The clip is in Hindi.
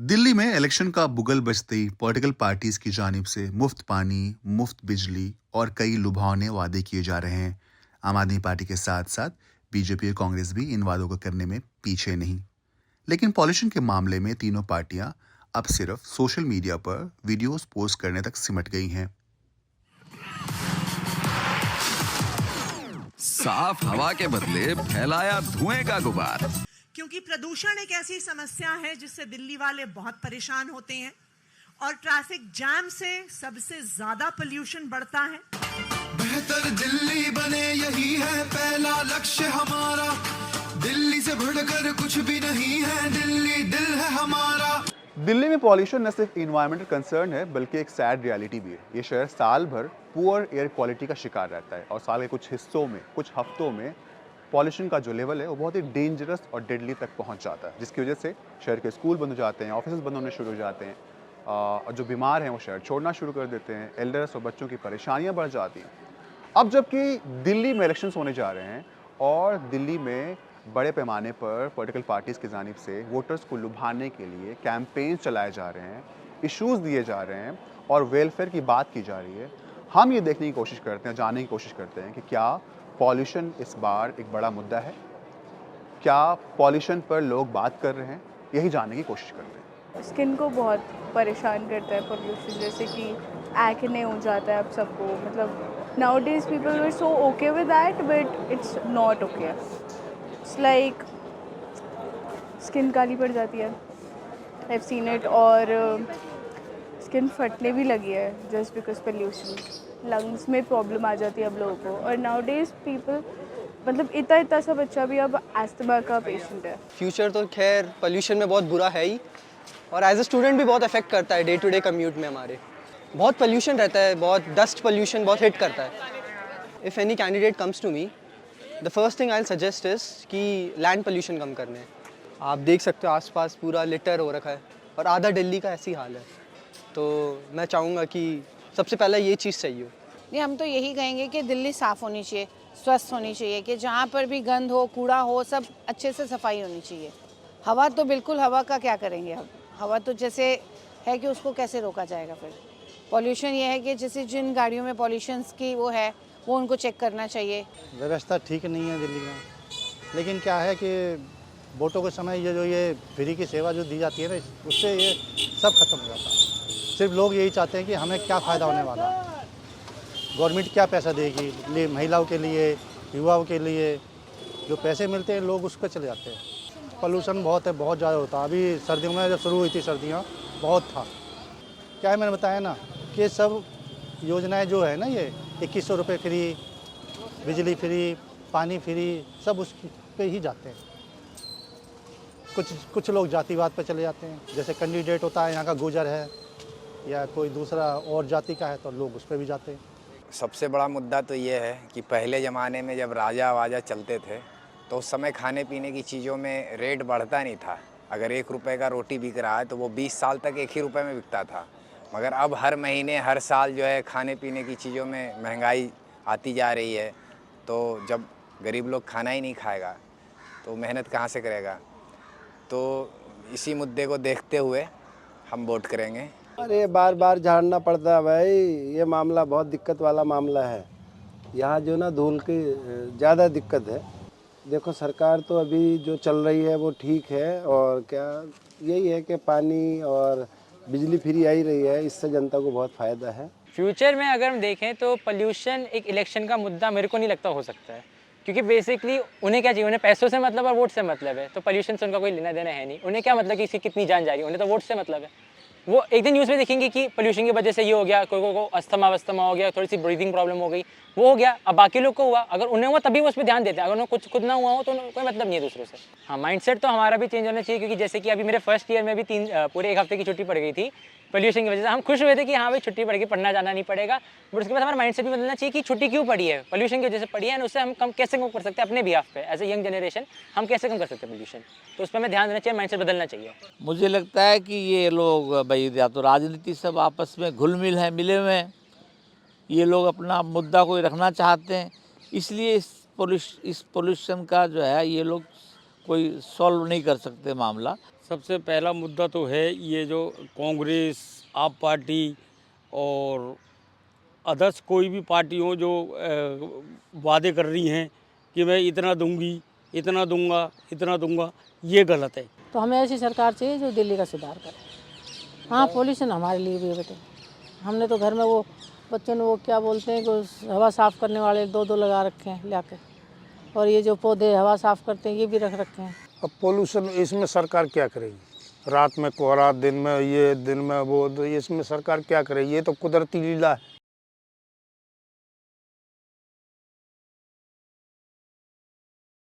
दिल्ली में इलेक्शन का बुगल बजते ही पॉलिटिकल पार्टीज की जानिब से मुफ्त पानी, मुफ्त बिजली और कई लुभावने वादे किए जा रहे हैं। आम आदमी पार्टी के साथ साथ बीजेपी और कांग्रेस भी इन वादों को करने में पीछे नहीं। लेकिन पॉल्यूशन के मामले में तीनों पार्टियां अब सिर्फ सोशल मीडिया पर वीडियोस पोस्ट करने तक सिमट गई हैं। साफ हवा के बदले फैलाया धुएं का गुबार। क्योंकि प्रदूषण एक ऐसी समस्या है जिससे दिल्ली वाले बहुत परेशान होते हैं और ट्रैफिक जैम से सबसे ज्यादा पोल्यूशन बढ़ता है। बेहतर दिल्ली बने यही है पहला लक्ष्य हमारा। दिल्ली से बढ़कर कुछ भी नहीं है, दिल्ली दिल है हमारा। दिल्ली में पॉल्यूशन न सिर्फ इन्वायरमेंटल कंसर्न है बल्कि एक सैड रियलिटी भी है। ये शहर साल भर पुअर एयर क्वालिटी का शिकार रहता है और साल के कुछ हिस्सों में, कुछ हफ्तों में पॉल्यूशन का जो लेवल है वो बहुत ही डेंजरस और डेडली तक पहुंच जाता है, जिसकी वजह से शहर के स्कूल बंद हो जाते हैं, ऑफिस बंद होने शुरू हो जाते हैं और जो बीमार हैं वो शहर छोड़ना शुरू कर देते हैं। एल्डर्स और बच्चों की परेशानियां बढ़ जाती हैं। अब जबकि दिल्ली में इलेक्शंस होने जा रहे हैं और दिल्ली में बड़े पैमाने पर पॉलिटिकल पार्टीज़ की जानिब से वोटर्स को लुभाने के लिए कैंपेन चलाए जा रहे हैं, इश्यूज़ दिए जा रहे हैं और वेलफेयर की बात की जा रही है, हम ये देखने की कोशिश करते हैं, जानने की कोशिश करते हैं कि क्या पॉल्यूशन इस बार एक बड़ा मुद्दा है, क्या पॉल्यूशन पर लोग बात कर रहे हैं, यही जानने की कोशिश करते हैं। स्किन को बहुत परेशान करता है पोल्यूशन, जैसे कि एक्ने हो जाता है अब सबको। मतलब nowadays people were so okay with that but it's not okay. It's like skin काली पड़ जाती है, आई हैव सीन इट। और स्किन फटने भी लगी है जस्ट बिकॉज पोल्यूशन। लंग्स में प्रॉब्लम आ जाती है अब लोगों को। और नाउडेज पीपल, मतलब इतना सा बच्चा भी अब एस्थमा का पेशेंट है। फ्यूचर तो खैर पोल्यूशन में बहुत बुरा है ही, और एज अ स्टूडेंट भी बहुत अफेक्ट करता है डे टू डे कम्यूट में। हमारे बहुत पोल्यूशन रहता है, बहुत डस्ट पोल्यूशन बहुत हिट करता है। If any candidate comes to me, the first thing I will suggest is कि लैंड पोल्यूशन कम करने हैं। आप देख सकते हो आसपास पूरा लिटर हो रखा है और आधा दिल्ली का ऐसी हाल है। तो मैं चाहूँगा कि सबसे पहले ये चीज़ सही हो। नहीं, हम तो यही कहेंगे कि दिल्ली साफ़ होनी चाहिए, स्वस्थ होनी चाहिए, कि जहाँ पर भी गंद हो, कूड़ा हो, सब अच्छे से सफाई होनी चाहिए। हवा तो बिल्कुल, हवा का क्या करेंगे अब? हवा तो जैसे है कि उसको कैसे रोका जाएगा फिर? पॉल्यूशन ये है कि जैसे जिन गाड़ियों में पॉल्यूशंस की वो है, वो उनको चेक करना चाहिए। व्यवस्था ठीक नहीं है दिल्ली में, लेकिन क्या है कि वोटों के समय ये जो ये फ्री की सेवा जो दी जाती है ना, उससे ये सब खत्म हो जाता है। सिर्फ लोग यही चाहते हैं कि हमें क्या फ़ायदा होने वाला है, गवर्नमेंट क्या पैसा देगी, महिलाओं के लिए, युवाओं के लिए जो पैसे मिलते हैं लोग उस पर चले जाते हैं। पोल्यूशन बहुत है, बहुत ज़्यादा होता है। अभी सर्दियों में जब शुरू हुई थी सर्दियाँ, बहुत था। क्या है, मैंने बताया ना कि सब योजनाएं जो है ना, ये 2100 रुपये फ्री, बिजली फ्री, पानी फ्री, सब उस पे ही जाते हैं। कुछ लोग जातिवाद पे चले जाते हैं, जैसे कैंडिडेट होता है यहाँ का गुजर है या कोई दूसरा और जाति का है तो लोग उस पर भी जाते हैं। सबसे बड़ा मुद्दा तो ये है कि पहले ज़माने में जब राजा वाजा चलते थे तो उस समय खाने पीने की चीज़ों में रेट बढ़ता नहीं था। अगर 1 रुपये का रोटी बिक रहा है तो वो 20 साल तक 1 ही रुपये में बिकता था। मगर अब हर महीने, हर साल जो है खाने पीने की चीज़ों में महंगाई आती जा रही है। तो जब गरीब लोग खाना ही नहीं खाएगा तो मेहनत कहाँ से करेगा? तो इसी मुद्दे को देखते हुए हम वोट करेंगे। अरे बार बार झाड़ना पड़ता है भाई, ये मामला बहुत दिक्कत वाला मामला है। यहाँ जो ना धूल की ज़्यादा दिक्कत है। देखो, सरकार तो अभी जो चल रही है वो ठीक है, और क्या यही है कि पानी और बिजली फ्री आई रही है, इससे जनता को बहुत फ़ायदा है। फ्यूचर में अगर हम देखें तो पोल्यूशन एक इलेक्शन का मुद्दा मेरे को नहीं लगता हो सकता है, क्योंकि बेसिकली उन्हें क्या चाहिए, उन्हें पैसों से मतलब और वोट से मतलब है। तो पोल्यूशन से उनका कोई लेना देना है नहीं। उन्हें क्या मतलब कि इसकी कितनी जान जा रही है, उन्हें तो वोट से मतलब है। वो एक दिन न्यूज़ में देखेंगे कि पोल्यूशन की वजह से ये हो गया, कोई को अस्थमा हो गया, थोड़ी सी ब्रीदिंग प्रॉब्लम हो गई, वो हो गया। अब बाकी लोग को हुआ, अगर उन्हें हुआ तभी वो उस पर ध्यान देते हैं, अगर उन्हें कुछ खुद ना हुआ हो तो कोई मतलब नहीं है दूसरों से। हाँ, माइंडसेट तो हमारा भी चेंज होना चाहिए, क्योंकि जैसे कि अभी मेरे फर्स्ट ईयर में भी पूरे 1 हफ्ते की छुट्टी पड़ गई थी पोल्यूशन की वजह से। हम खुश हुए थे कि हाँ भाई छुट्टी पड़ गई, पढ़ना जाना नहीं पड़ेगा। बट उसके बाद हमारा माइंडसेट भी बदलना चाहिए कि छुट्टी क्यों पड़ी है, पोल्यूशन की वजह से पड़ी है, उससे हम कम कैसे कम कर सकते हैं अपने बिहाफ पे, एज ए यंग जनरेशन हम कैसे कम कर सकते हैं पोल्यूशन। तो उस पर हमें ध्यान देना चाहिए, माइंडसेट बदलना चाहिए। मुझे लगता है कि ये लोग भाई या तो राजनीति सब आपस में घुल मिल हैं, मिले हुए हैं। ये लोग अपना मुद्दा कोई रखना चाहते हैं, इसलिए इस पोल्यूशन का जो है ये लोग कोई सॉल्व नहीं कर सकते मामला। सबसे पहला मुद्दा तो है ये जो कांग्रेस, आप पार्टी और अदर्स कोई भी पार्टी हो जो वादे कर रही हैं कि मैं इतना दूंगी, इतना दूंगा, इतना दूंगा, ये गलत है। तो हमें ऐसी सरकार चाहिए जो दिल्ली का सुधार करे। हाँ, पॉल्यूशन हमारे लिए भी है बेटे। हमने तो घर में वो बच्चों ने वो क्या बोलते हैं कि हवा साफ़ करने वाले 2-2 लगा रखे हैं ला के, और ये जो पौधे हवा साफ़ करते हैं ये भी रख रखे हैं। अब पोल्यूशन इसमें सरकार क्या करेगी? रात में कोहरा, दिन में ये, दिन में वो, तो इसमें सरकार क्या करेगी? ये तो कुदरती लीला है।